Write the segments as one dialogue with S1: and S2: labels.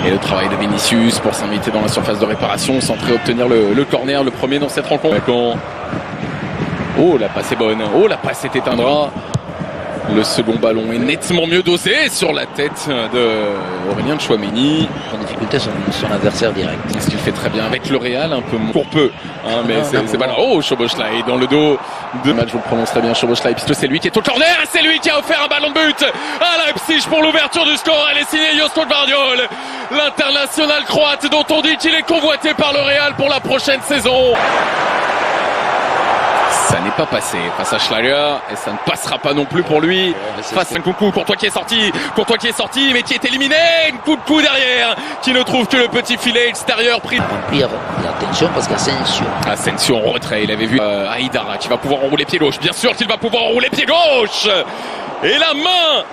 S1: Et le travail de Vinicius pour s'inviter dans la surface de réparation, centrer, obtenir le corner, le premier dans cette rencontre. Oh, la passe est bonne. Oh, la passe est éteindra. Le second ballon est nettement mieux dosé sur la tête d'Aurélien Tchouaméni.
S2: En difficulté son adversaire direct.
S1: Ce qu'il fait très bien avec le Real, un peu pour peu. Hein, mais c'est pas là. Oh, Szoboszlai dans le dos de match, je le prononcerai bien, Szoboszlai, puisque c'est lui qui est au corner et c'est lui qui a offert un ballon de but à Leipzig pour l'ouverture du score. Elle est signée Josko Gvardiol, l'international croate dont on dit qu'il est convoité par le Real pour la prochaine saison. Ça n'est pas passé face à Schlager et ça ne passera pas non plus pour lui face à Nkunku. Courtois qui est sorti, mais qui est éliminé. Nkunku derrière, qui ne trouve que le petit filet extérieur pris.
S2: Remplir l'attention parce
S1: qu'Asensio en retrait, il avait vu Aïdara qui va pouvoir enrouler pied gauche. Bien sûr qu'il va pouvoir enrouler pied gauche. Et la main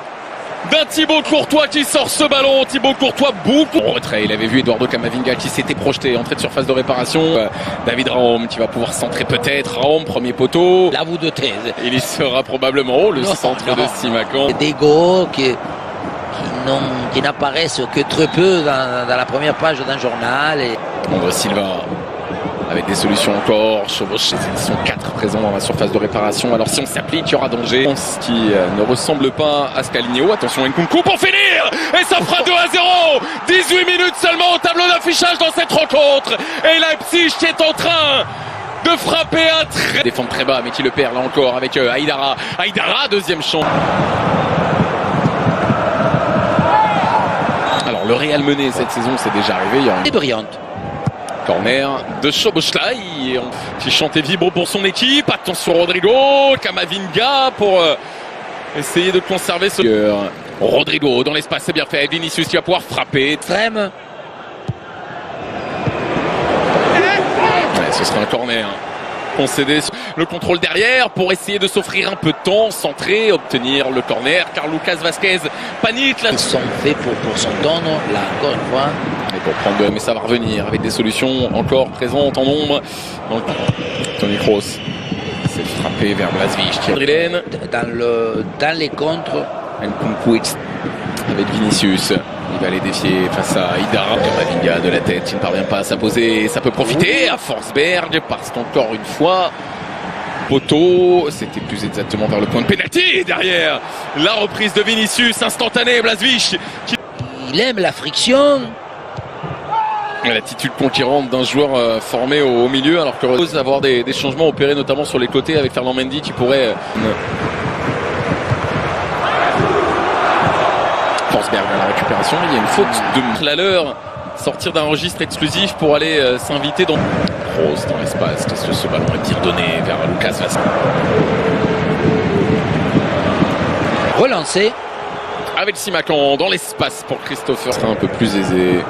S1: d'un Thibaut Courtois qui sort ce ballon. Thibaut Courtois beaucoup en retrait. Il avait vu Eduardo Camavinga qui s'était projeté, entrée de surface de réparation. David Raum qui va pouvoir centrer peut-être. Raum, premier poteau.
S2: La bout de 13.
S1: Il y sera probablement le centre de Simakan.
S2: Des goals qui n'apparaissent que très peu dans la première page d'un journal.
S1: André Silva avec des solutions encore. Szoboszlai, ils sont 4 présents dans la surface de réparation. Alors si on s'applique, il y aura danger. Ce qui ne ressemble pas à Scaligno. Attention, Nkunku pour finir. Et ça fera 2-0. 18 minutes seulement au tableau d'affichage dans cette rencontre. Et Leipzig qui est en train de frapper un très... Défendre très bas, mais qui le perd là encore avec Aïdara. Aïdara, deuxième champ. Alors le Real mené cette saison, c'est déjà arrivé.
S2: C'est brillante.
S1: Corner de Szoboszlai qui chante et vibre pour son équipe. Attention Rodrigo, Camavinga pour essayer de conserver ce... Rodrigo dans l'espace, c'est bien fait. Vinicius qui va pouvoir frapper.
S2: Extrême.
S1: Ouais, ce sera un corner. Concéder le contrôle derrière pour essayer de s'offrir un peu de temps, centrer, obtenir le corner. Car Lucas Vázquez panique.
S2: Ils sont faits pour son temps, là encore une fois.
S1: Et pour prendre, mais ça va revenir avec des solutions encore présentes en nombre. Donc, Toni Kroos s'est frappé vers Blažević.
S2: Dans les contres.
S1: Nkunku avec Vinicius. Il va les défier face à Aïdara. Camavinga de la tête qui ne parvient pas à s'imposer. Ça peut profiter à Forsberg parce qu'encore une fois, poteau, c'était plus exactement vers le point de pénalty. Et derrière, la reprise de Vinicius instantanée. Blažević
S2: il aime la friction.
S1: L'attitude conquérante d'un joueur formé au milieu, alors que avoir des changements opérés notamment sur les côtés avec Ferland Mendy qui pourrait... Forsberg à la récupération, il y a une faute de Laleur, sortir d'un registre exclusif pour aller s'inviter dans... Rose dans l'espace, qu'est-ce que ce ballon est redonné vers Lucas Vázquez.
S2: Relancé.
S1: Avec Simakan dans l'espace pour Christopher, sera un peu plus aisé.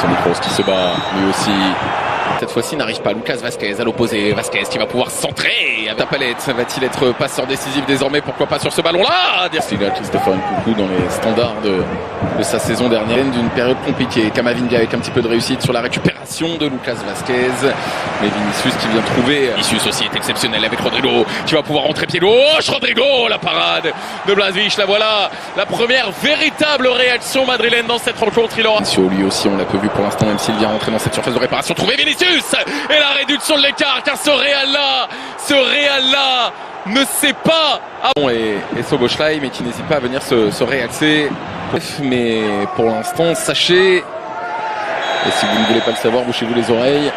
S1: Toni Kroos qui se bat, lui aussi. Cette fois-ci n'arrive pas. Lucas Vázquez à l'opposé. Vázquez qui va pouvoir centrer avec la palette. Va-t-il être passeur décisif désormais? Pourquoi pas sur ce ballon-là? Christopher Nkunku dans les standards de sa saison dernière. D'une période compliquée. Camavinga avec un petit peu de réussite sur la récupération de Lucas Vázquez. Mais Vinicius qui vient trouver. Vinicius aussi est exceptionnel avec Rodrigo qui va pouvoir rentrer pied gauche. Rodrigo, la parade de Blažević. La voilà. La première véritable réaction madrilène dans cette rencontre. Il aura. Lui aussi, on l'a peu vu pour l'instant, même s'il vient rentrer dans cette surface de réparation. Trouver Vinicius et la réduction de l'écart, car ce Real-là ne sait pas. Et Szoboszlai, mais qui n'hésite pas à venir se réaxer. Mais pour l'instant, sachez, et si vous ne voulez pas le savoir, bouchez-vous les oreilles.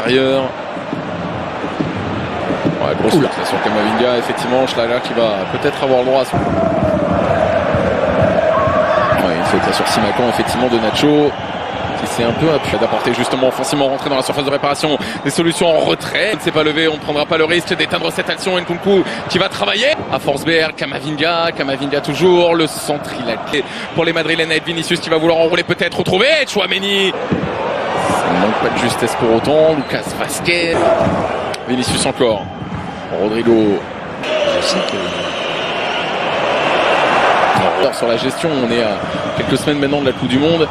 S1: Ailleurs. Ouais, grosse fixation sur Camavinga, effectivement, Schlager qui va peut-être avoir le droit à ce... Ouais, une faute là sur Simakan, effectivement, de Nacho. Qui s'est un peu appuyé d'apporter justement offensivement rentré dans la surface de réparation. Des solutions en retrait. Il ne s'est pas levé, on ne prendra pas le risque d'éteindre cette action. Nkunku qui va travailler à Forsberg, Camavinga toujours. Le centre, il a clé pour les Madrilènes avec Vinicius qui va vouloir enrouler peut-être, retrouver Tchouaméni. Ça ne manque pas de justesse pour autant. Lucas Vázquez. Vinicius encore. Rodrigo.
S2: Je sais que...
S1: Sur la gestion, on est à quelques semaines maintenant de la Coupe du Monde.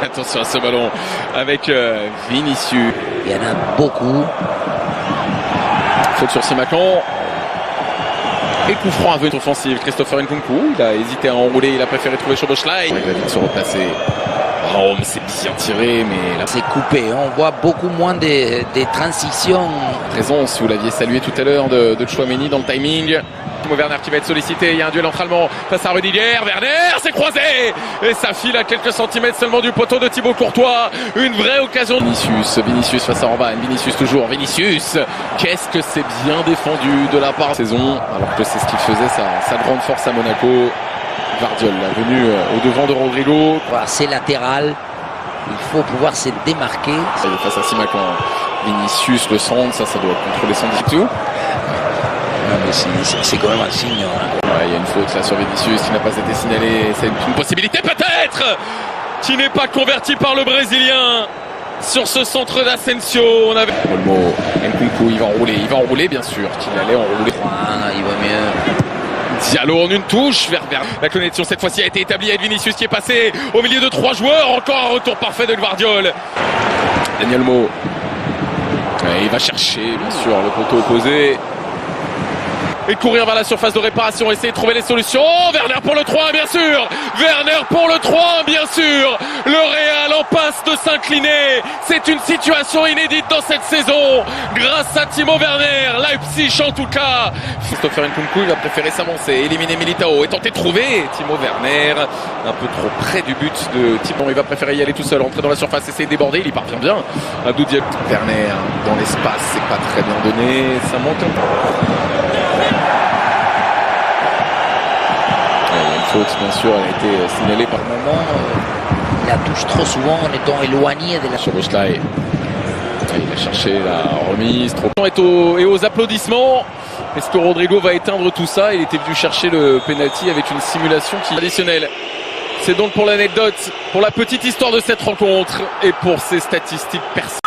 S1: Attention à ce ballon avec Vinicius.
S2: Il y en a beaucoup.
S1: Faute sur Simakan. Et coup franc à venir offensive, Christopher Nkunku, il a hésité à enrouler, il a préféré trouver Szoboszlai. Il va vite se replacer. Oh, mais c'est bien tiré, mais là...
S2: C'est coupé, on voit beaucoup moins des transitions.
S1: Présence, vous l'aviez salué tout à l'heure de Tchouaméni dans le timing. Timo Werner qui va être sollicité, il y a un duel entre Allemands face à Rudiger. Werner s'est croisé et ça file à quelques centimètres seulement du poteau de Thibaut Courtois. Une vraie occasion. Vinicius face à Orban, Vinicius toujours, Vinicius. Qu'est-ce que c'est bien défendu de la part de saison, alors que c'est ce qu'il faisait sa grande force à Monaco. Gvardiol, la venue au devant de Rodrigo.
S2: Voilà, c'est latéral, il faut pouvoir se démarquer.
S1: Ça y est, face à Simakan. Vinicius, le centre, ça doit contrôler son tout.
S2: Mais c'est quand même un signe. Hein.
S1: Ouais, il y a une faute là sur Vinicius qui n'a pas été signalée. C'est une possibilité peut-être qui n'est pas convertie par le Brésilien sur ce centre d'Asensio. On avait Olmo, Nkunku, il va enrouler bien sûr. Qu'il allait enrouler.
S2: Il va mieux.
S1: Diallo en une touche vers la connexion cette fois-ci a été établie avec Vinicius qui est passé au milieu de 3 joueurs. Encore un retour parfait de Gvardiol. Daniel Mo. Ouais, il va chercher bien sûr le poteau opposé. Et courir vers la surface de réparation, essayer de trouver les solutions. Oh, Werner pour le 3, bien sûr. Werner pour le 3, bien sûr. Le Real en passe de s'incliner. C'est une situation inédite dans cette saison. Grâce à Timo Werner, Leipzig en tout cas. Christopher Nkunku, il va préférer s'avancer, éliminer Militao et tenter de trouver Timo Werner. Un peu trop près du but de Timo. Il va préférer y aller tout seul, entrer dans la surface, essayer de déborder. Il y parvient bien. Abdou Diallo. Werner dans l'espace, c'est pas très bien donné. Ça manque un peu. Faute, bien sûr, elle a été signalée par
S2: moment. Il la touche trop souvent en étant éloigné de la...
S1: Szoboszlai. Il a cherché la remise. Et aux applaudissements. Est-ce que Rodrigo va éteindre tout ça? Il était venu chercher le penalty avec une simulation qui est additionnelle. C'est donc pour l'anecdote, pour la petite histoire de cette rencontre et pour ses statistiques personnelles.